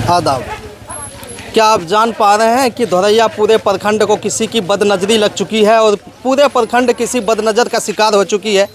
आदाब। क्या आप जान पा रहे हैं कि धोरैया पूरे प्रखंड को किसी की बदनज़री लग चुकी है और पूरे प्रखंड किसी बदनज़र का शिकार हो चुकी है।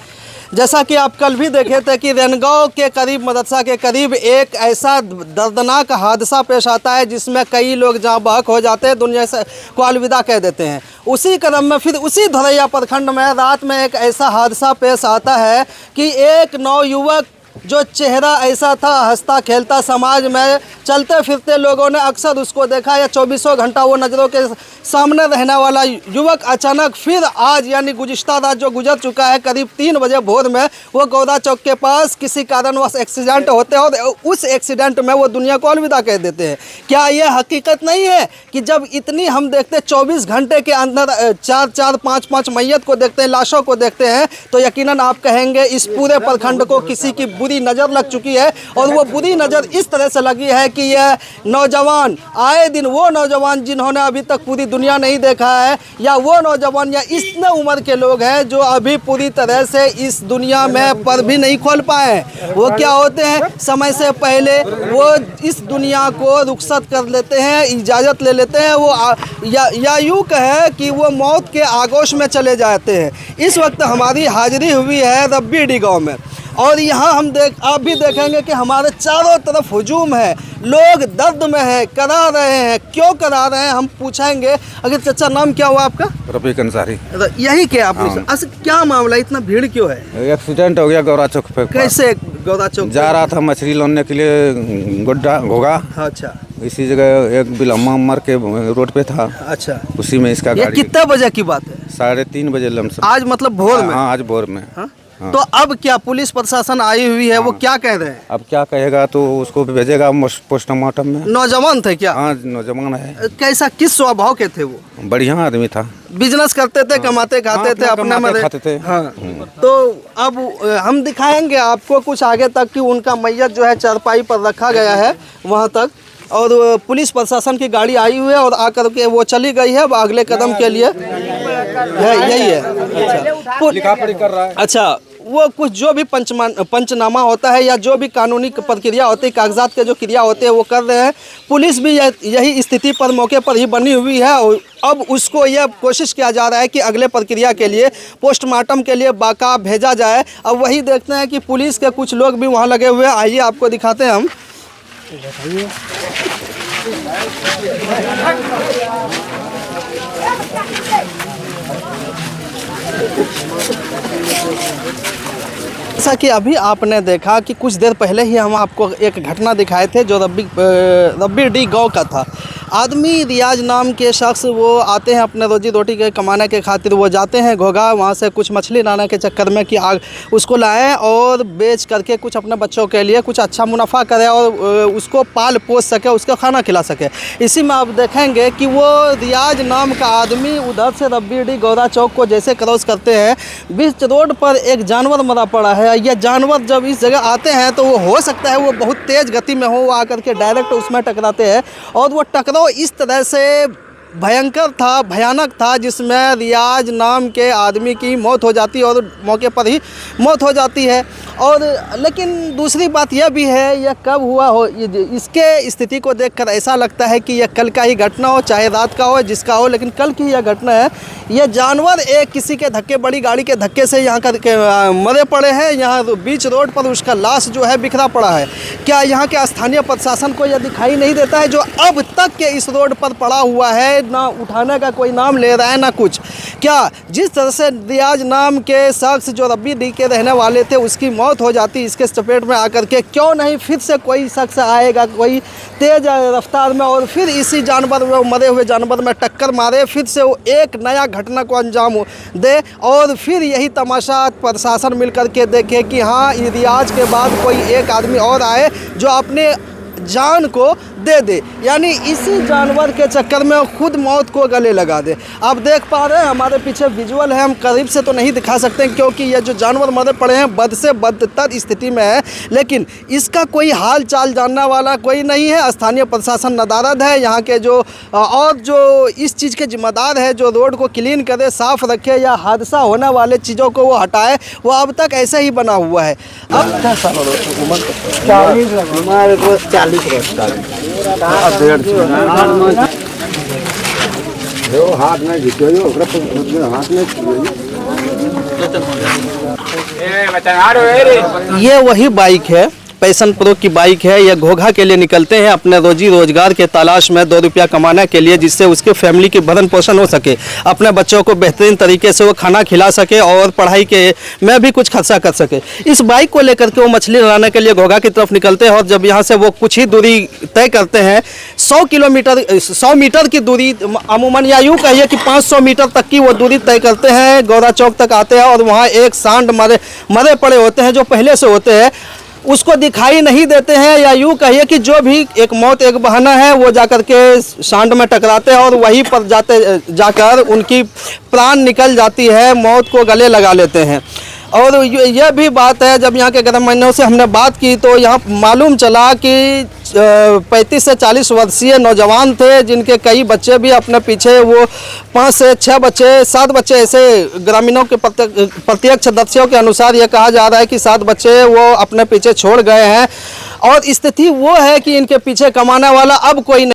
जैसा कि आप कल भी देखे थे कि रेनगांव के करीब, मदरसा के करीब एक ऐसा दर्दनाक हादसा पेश आता है जिसमें कई लोग जाँ बहक हो जाते हैं, दुनिया से को अलविदा कह देते हैं। उसी क्रम में फिर उसी धोरैया प्रखंड में रात में एक ऐसा हादसा पेश आता है कि एक नौयुवक जो चेहरा ऐसा था हंसता खेलता, समाज में चलते फिरते लोगों ने अक्सर उसको देखा, या 24 घंटा वो नज़रों के सामने रहने वाला युवक अचानक फिर आज यानी गुज़िश्ता रात जो गुजर चुका है, करीब 3 बजे भोर में वो गौरा चौक के पास किसी कारणवश एक्सीडेंट होते हैं और उस एक्सीडेंट में वो दुनिया को अलविदा कह देते हैं। क्या ये हकीकत नहीं है कि जब इतनी हम देखते 24 घंटे के अंदर 4-4, 5-5 मैयत को देखते हैं, लाशों को देखते हैं, तो यकीनन आप कहेंगे इस पूरे प्रखंड को किसी की बुरी नज़र लग चुकी है। और वो बुरी नज़र इस तरह से लगी है कि यह नौजवान, आए दिन वो नौजवान जिन्होंने अभी तक पूरी दुनिया नहीं देखा है, या वो नौजवान या इतने उम्र के लोग हैं जो अभी पूरी तरह से इस दुनिया में पर भी नहीं खोल पाए। वो क्या होते हैं, समय से पहले वो इस दुनिया को रुखसत कर लेते हैं, इजाज़त ले लेते हैं, वो या यूँ कहे कि वो मौत के आगोश में चले जाते हैं। इस वक्त हमारी हाजिरी हुई है रब्बीडी गाँव में, और यहाँ आप भी देखेंगे कि हमारे चारों तरफ हुजूम है, लोग दर्द में हैं, करा रहे हैं। क्यों करा रहे हैं हम पूछेंगे। अगर चाचा, नाम क्या हुआ आपका? रफीक अंसारी। यही क्या आप? अच्छा, क्या मामला, इतना भीड़ क्यों है? एक्सीडेंट हो गया गौरा चौक पे। कैसे गौरा चौक? जा रहा था मछली लाने के लिए गुड्डा घोगा। अच्छा। इसी जगह एक बिलम्मा मर के रोड पे था। अच्छा। उसी में इसका गाड़ी। कितने बजे की बात है? 3:30 बजे लमसम। आज मतलब भोर में? हाँ, आज भोर में। हाँ? तो अब क्या पुलिस प्रशासन आई हुई है? वो क्या कह रहे हैं? अब क्या कहेगा, तो उसको भेजेगा पोस्टमार्टम में। नौजवान थे क्या? हाँ, नौजवान है। कैसा, किस स्वभाव के थे वो? बढ़िया आदमी था। बिजनेस करते थे, कमाते खाते थे, अपना में खाते थे। हाँ। तो अब हम दिखाएंगे आपको कुछ आगे तक कि उनका मैयत जो है चारपाई पर रखा गया है वहाँ तक, और पुलिस प्रशासन की गाड़ी आई हुई है और आकर के वो चली गई है अगले कदम के लिए। यही है। अच्छा, लिखा पढ़ी कर रहा है। अच्छा, वो कुछ जो भी पंचनामा होता है या जो भी कानूनी प्रक्रिया होती है, कागजात के जो क्रिया होते हैं वो कर रहे हैं। पुलिस भी यही स्थिति पर मौके पर ही बनी हुई है, और अब उसको यह कोशिश किया जा रहा है कि अगले प्रक्रिया के लिए पोस्टमार्टम के लिए बाका भेजा जाए। अब वही देखते हैं कि पुलिस के कुछ लोग भी वहाँ लगे हुए हैं। आइए आपको दिखाते हैं हम। जैसा कि अभी आपने देखा कि कुछ देर पहले ही हम आपको एक घटना दिखाए थे जो रब्बीडी गांव का था। आदमी रियाज नाम के शख्स वो आते हैं अपने रोजी रोटी के कमाने के खातिर, वो जाते हैं घोगा, वहाँ से कुछ मछली लाने के चक्कर में कि उसको लाएं और बेच करके कुछ अपने बच्चों के लिए कुछ अच्छा मुनाफा करें और उसको पाल पोस सके, उसका खाना खिला सके। इसी में आप देखेंगे कि वो रियाज नाम का आदमी उधर से रब्बीडी गौरा चौक को जैसे क्रॉस करते हैं, बीच रोड पर एक जानवर मरा पड़ा है। यह जानवर जब इस जगह आते हैं तो वो हो सकता है वो बहुत तेज़ गति में हो, वो आकर के डायरेक्ट उसमें टकराते हैं, और वो टकराव इस तरह से भयंकर था, भयानक था, जिसमें रियाज नाम के आदमी की मौत हो जाती है और मौके पर ही मौत हो जाती है। और लेकिन दूसरी बात यह भी है, यह कब हुआ हो, इसके स्थिति को देखकर ऐसा लगता है कि यह कल का ही घटना हो, चाहे रात का हो, जिसका हो, लेकिन कल की यह घटना है। यह जानवर एक किसी के धक्के, बड़ी गाड़ी के धक्के से यहाँ करके मरे पड़े हैं। यहाँ बीच रोड पर उसका लाश जो है बिखरा पड़ा है। क्या यहाँ के स्थानीय प्रशासन को यह दिखाई नहीं देता है जो अब तक के इस रोड पर पड़ा हुआ है, ना उठाने का कोई नाम ले रहा है ना कुछ? क्या जिस तरह से रियाज नाम के शख्स जो रब्बीडी के रहने वाले थे उसकी मौत हो जाती इसके चपेट में आकर के, क्यों नहीं फिर से कोई शख्स आएगा कोई तेज रफ्तार में और फिर इसी जानवर, मरे हुए जानवर में टक्कर मारे, फिर से वो एक नया घटना को अंजाम दे, और फिर यही तमाशा प्रशासन मिल कर के देखे कि हाँ, रियाज के बाद कोई एक आदमी और आए जो अपने जान को दे दे, यानी इसी जानवर के चक्कर में खुद मौत को गले लगा दे। आप देख पा रहे हैं हमारे पीछे विजुअल है, हम करीब से तो नहीं दिखा सकते क्योंकि ये जो जानवर मरे पड़े हैं बद से बदतर स्थिति में है, लेकिन इसका कोई हाल चाल जानने वाला कोई नहीं है। स्थानीय प्रशासन नदारद है, यहाँ के जो और जो इस चीज़ के जिम्मेदार है, जो रोड को क्लीन करे, साफ रखे या हादसा होने वाले चीज़ों को वो हटाए, वो अब तक ऐसे ही बना हुआ है। अब 40 वर्ष ये वही बाइक है, पैशन प्रो की बाइक है। ये घोघा के लिए निकलते हैं अपने रोजी रोजगार के तलाश में 2 रुपया कमाने के लिए, जिससे उसके फैमिली की भरण पोषण हो सके, अपने बच्चों को बेहतरीन तरीके से वो खाना खिला सके और पढ़ाई के में भी कुछ खर्चा कर सके। इस बाइक को लेकर के वो मछली लाने के लिए घोघा की तरफ निकलते हैं और जब यहाँ से वो कुछ ही दूरी तय करते हैं, 100 मीटर की दूरी, अमूमन या यूँ कहिए कि 500 मीटर तक की वो दूरी तय करते हैं, गौरा चौक तक आते हैं और वहाँ एक सांड मरे पड़े होते हैं जो पहले से होते हैं, उसको दिखाई नहीं देते हैं, या यूँ कहिए कि जो भी एक मौत एक बहाना है, वो जाकर के सांड में टकराते हैं और वहीं पर जाकर उनकी प्राण निकल जाती है, मौत को गले लगा लेते हैं। और यह भी बात है, जब यहाँ के गर्म महीनों से हमने बात की तो यहाँ मालूम चला कि 35 से 40 वर्षीय नौजवान थे, जिनके कई बच्चे भी अपने पीछे, वो 5 से 6 बच्चे, 7 बच्चे ऐसे ग्रामीणों के प्रत्यक्षदर्शियों के अनुसार ये कहा जा रहा है कि 7 बच्चे वो अपने पीछे छोड़ गए हैं। और स्थिति वो है कि इनके पीछे कमाने वाला अब कोई नहीं।